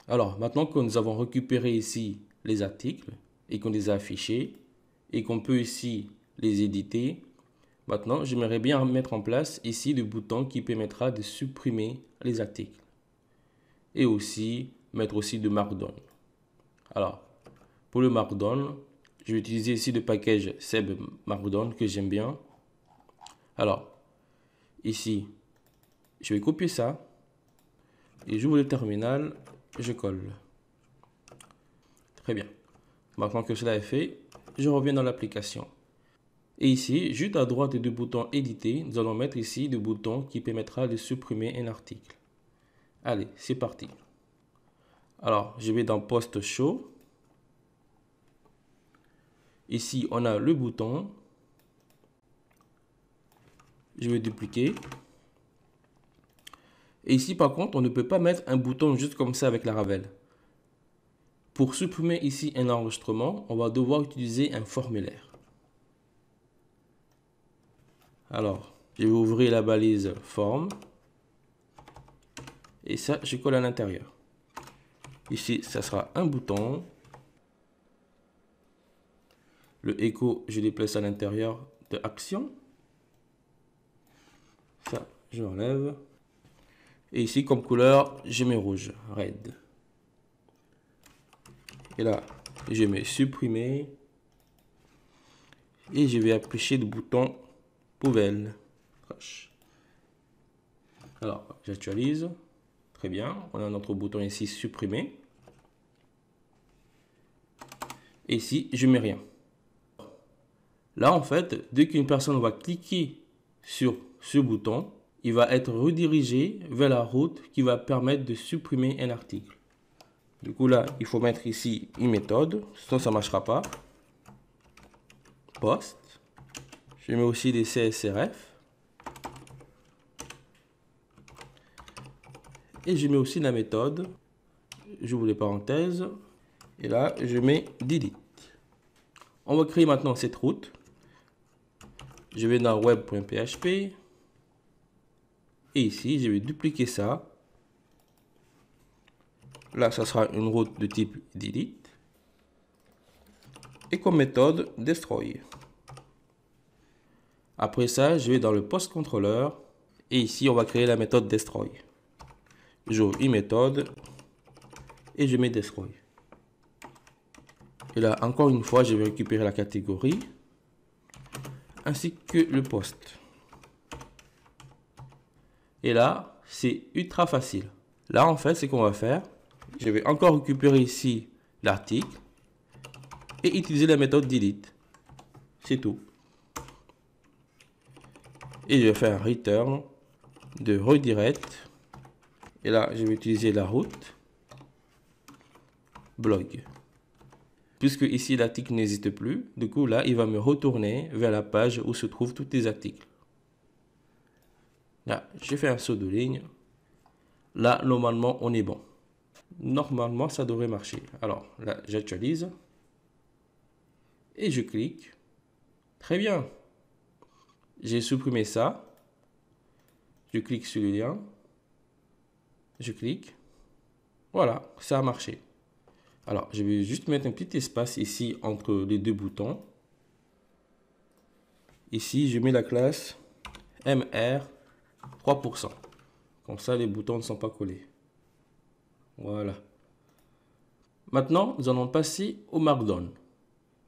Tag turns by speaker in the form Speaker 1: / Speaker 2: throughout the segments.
Speaker 1: Alors, maintenant que nous avons récupéré ici les articles et qu'on les a affichés et qu'on peut ici les éditer, maintenant, j'aimerais bien mettre en place ici le bouton qui permettra de supprimer les articles et aussi mettre aussi de Markdown. Alors, pour le Markdown, je vais utiliser ici le package Seb Markdown que j'aime bien. Alors, ici, je vais copier ça et j'ouvre le terminal, je colle. Très bien. Maintenant que cela est fait, je reviens dans l'application. Et ici, juste à droite du bouton éditer, nous allons mettre ici le bouton qui permettra de supprimer un article. Allez, c'est parti. Alors, je vais dans Post Show. Ici, on a le bouton. Je vais dupliquer. Et ici, par contre, on ne peut pas mettre un bouton juste comme ça avec la Laravel. Pour supprimer ici un enregistrement, on va devoir utiliser un formulaire. Alors, je vais ouvrir la balise forme. Et ça, je colle à l'intérieur. Ici, ça sera un bouton. Le écho, je le place à l'intérieur de Action. Ça, je l'enlève. Et ici, comme couleur, je mets rouge, red. Et là, je mets supprimer. Et je vais afficher le bouton poubelle. Alors, j'actualise. Très bien. On a notre bouton ici supprimer. Et ici, je mets rien. Là, en fait, dès qu'une personne va cliquer sur ce bouton, il va être redirigé vers la route qui va permettre de supprimer un article. Du coup, là, il faut mettre ici une méthode, sinon ça ne marchera pas. Post. Je mets aussi des CSRF. Et je mets aussi la méthode. J'ouvre les parenthèses. Et là, je mets delete. On va créer maintenant cette route. Je vais dans web.php. Et ici, je vais dupliquer ça. Là, ça sera une route de type delete. Et comme méthode, destroy. Après ça, je vais dans le post controller. Et ici, on va créer la méthode destroy. J'ouvre une méthode. Et je mets destroy. Et là, encore une fois, je vais récupérer la catégorie. Ainsi que le post. Et là, c'est ultra facile. Là, en fait, ce qu'on va faire, je vais encore récupérer ici l'article et utiliser la méthode delete. C'est tout. Et je vais faire un return de redirect. Et là, je vais utiliser la route blog. Puisque ici, l'article n'existe plus, du coup, là, il va me retourner vers la page où se trouvent tous les articles. Là, j'ai fait un saut de ligne. Là, normalement, on est bon. Normalement, ça devrait marcher. Alors, là, j'actualise. Et je clique. Très bien. J'ai supprimé ça. Je clique sur le lien. Je clique. Voilà, ça a marché. Alors, je vais juste mettre un petit espace ici entre les deux boutons. Ici, je mets la classe MR 3%. Comme ça, les boutons ne sont pas collés. Voilà. Maintenant, nous allons passer au Markdown.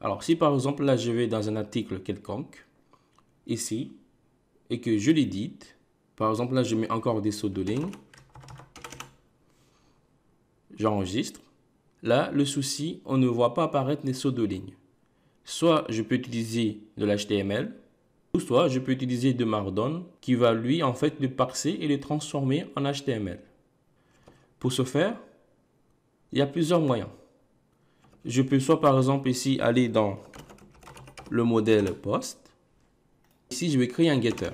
Speaker 1: Alors, si par exemple, là, je vais dans un article quelconque, ici, et que je l'édite, par exemple, là, je mets encore des sauts de ligne. J'enregistre. Là, le souci, on ne voit pas apparaître les sauts de ligne. Soit je peux utiliser de l'HTML, ou soit je peux utiliser de Markdown qui va lui en fait le parser et le transformer en HTML. Pour ce faire, il y a plusieurs moyens. Je peux soit par exemple ici aller dans le modèle post. Ici, je vais créer un getter.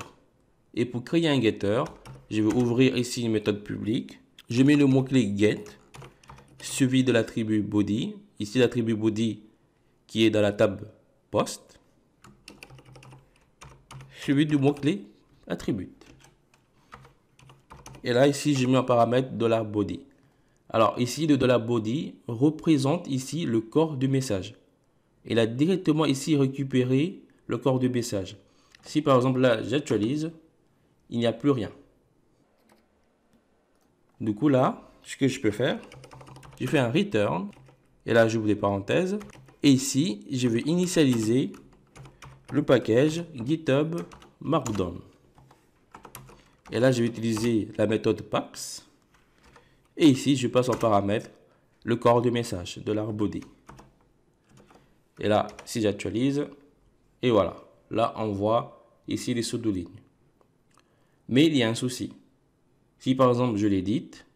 Speaker 1: Et pour créer un getter, je vais ouvrir ici une méthode publique. Je mets le mot-clé get suivi de l'attribut body. Ici, l'attribut body qui est dans la table post. Suivi du mot-clé attribut. Et là, ici, je mets un paramètre $body. Alors ici, le $body représente ici le corps du message. Il a directement ici récupéré le corps du message. Si par exemple là, j'actualise, il n'y a plus rien. Du coup là, ce que je peux faire, je fais un return. Et là, j'ouvre des parenthèses. Et ici, je vais initialiser le package GitHub Markdown. Et là, je vais utiliser la méthode packs. Et ici, je passe en paramètre le corps du message, $body. Et là, si j'actualise, et voilà. Là, on voit ici les sauts de ligne. Mais il y a un souci. Si par exemple, je l'édite,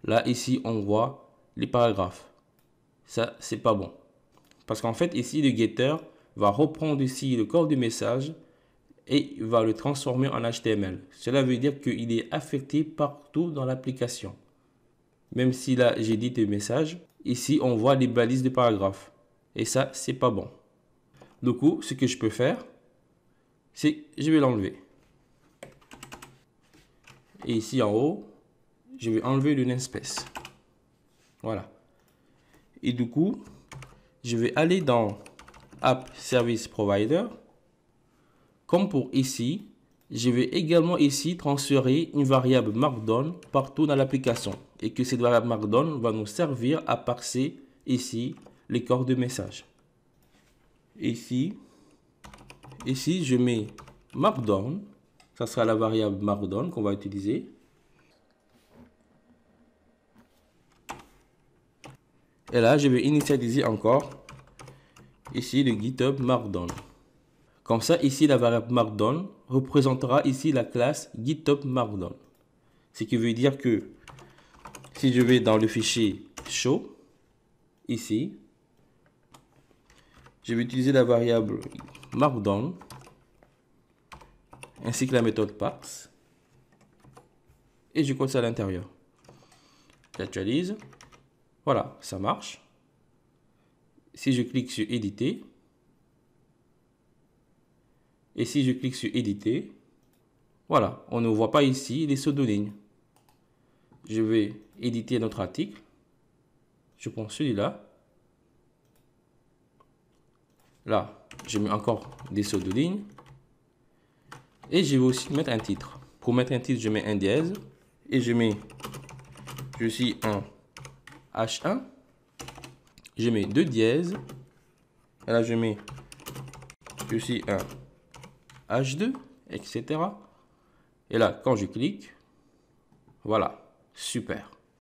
Speaker 1: là, ici, on voit les paragraphes. Ça, c'est pas bon. Parce qu'en fait, ici, le getter va reprendre ici le corps du message et va le transformer en HTML. Cela veut dire qu'il est affecté partout dans l'application. Même si là, j'édite le message, ici, on voit les balises de paragraphes. Et ça, c'est pas bon. Du coup, ce que je peux faire, c'est je vais l'enlever. Et ici en haut, je vais enlever le namespace. Voilà. Et du coup, je vais aller dans App Service Provider. Comme pour ici, je vais également ici transférer une variable Markdown partout dans l'application. Et que cette variable Markdown va nous servir à parser ici les corps de message. Ici, je mets Markdown. Ça sera la variable Markdown qu'on va utiliser. Et là, je vais initialiser encore ici le GitHub Markdown. Comme ça, ici, la variable Markdown représentera ici la classe GitHub Markdown. Ce qui veut dire que si je vais dans le fichier show, ici, je vais utiliser la variable Markdown ainsi que la méthode packs et je colle ça à l'intérieur. J'actualise. Voilà, ça marche. Si je clique sur éditer, et si je clique sur éditer, voilà, on ne voit pas ici les sauts de ligne. Je vais éditer notre article. Je prends celui-là. Là, je mets encore des sauts de ligne. Et je vais aussi mettre un titre. Pour mettre un titre, je mets un dièse. Et je mets, je suis un H1. Je mets 2 dièses. Et là, je mets, je suis un H2, etc. Et là, quand je clique, voilà, super.